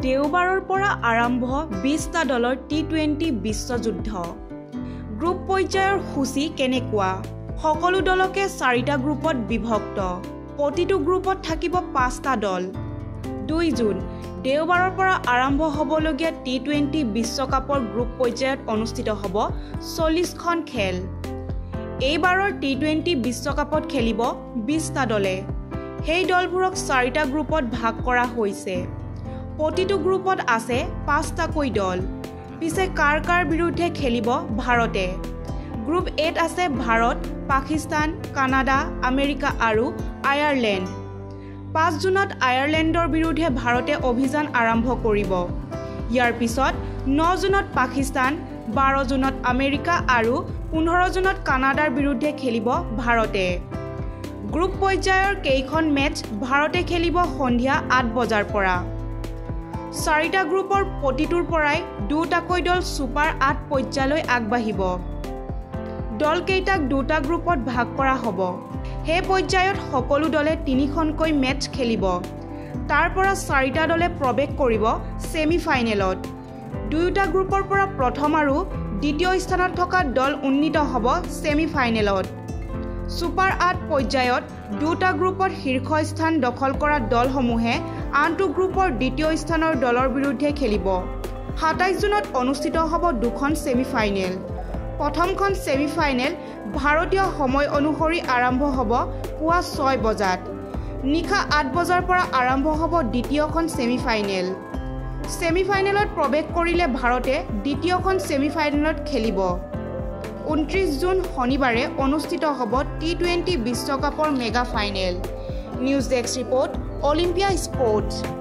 দেওবাৰৰ পৰা আৰম্ভ 20টা দলৰ টি20 বিশ্বযুদ্ধ গ্ৰুপ পৰ্যায়ৰ সূচী কেনেকুৱা সকলো দলকে 4টা গ্ৰুপত বিভক্ত প্ৰতিটো গ্ৰুপত থাকিব 5টা দল 2 জুন দেওবাৰৰ পৰা আৰম্ভ হ'বলগীয়া টি20 বিশ্বকাপৰ গ্ৰুপ পৰ্যায়ত অনুষ্ঠিত হ'ব 40খন খেল এইবাৰৰ টি20 বিশ্বকাপত খেলিব 20টা দলে সেই দলবোৰক 4টা গ্ৰুপত ভাগ কৰা হৈছে প্ৰতিটো গ্ৰুপত আছে 5টাকৈ দল পিছে কাৰ বিৰুদ্ধে খেলিব ভাৰতে গ্ৰুপ এত আছে ভাৰত পাকিস্তান কানাডা আমেৰিকা আৰু আয়াৰলেণ্ড 5 জুনত আয়াৰলেণ্ডৰ বিৰুদ্ধে ভাৰতে অভিযান আৰম্ভ কৰিব ইয়াৰ পিছত 9 জুনত পাকিস্তান 12 জুনত আমেৰিকা আৰু 15 জুনত কানাডাৰ বিৰুদ্ধে খেলিব ভাৰতে গ্ৰুপ পৰ্যায়ৰ কেইখন মেচ ভাৰতে খেলিব সন্ধিয়া 8 বজাৰ পৰা 4টা গ্ৰুপৰ প্ৰতিটোৰ পৰাই 2টাকৈ দল সুপাৰ 8 পৰ্যায়লৈ আগবাঢ়িব দল কেইটাক 2টা গ্ৰুপত ভাগ কৰা হ'ব সেই পৰ্যায়ত সকলো দলে 3খনকৈ মেচ খেলিব তাৰ পৰা 4টা দলে প্ৰৱেশ কৰিব সেমিফাইনেলত দুয়োটা গ্ৰুপৰ পৰা প্ৰথম আৰু দ্বিতীয় স্থানত থকা দল উন্নীত হ'ব সেমিফাইনেলত সুপাৰ 8 পৰ্যায়ত 2টা গ্ৰুপত শীৰ্ষ স্থান দখল কৰা দলসমূহে আনটো গ্ৰুপৰ দ্বিতীয় স্থানৰ দলৰ বিৰুদ্ধে খেলিব 27 জুনত অনুষ্ঠিত হ'ব দুখন সেমিফাইনেল প্ৰথমখন সেমিফাইনেল ভাৰতীয় সময় অনুসৰি আৰম্ভ হ'ব পুৱা 6 বজাত নিশা 8 বজাৰ পৰা আৰম্ভ হ'ব দ্বিতীয়খন সেমিফাইনেল সেমিফাইনেলত প্ৰৱেশ কৰিলে ভাৰতে দ্বিতীয়খন সেমিফাইনেলত খেলিব 29 জুন শনিবাৰে অনুষ্ঠিত হ'ব টি20 বিশ্বকাপৰ mega final news desk report Olympia sports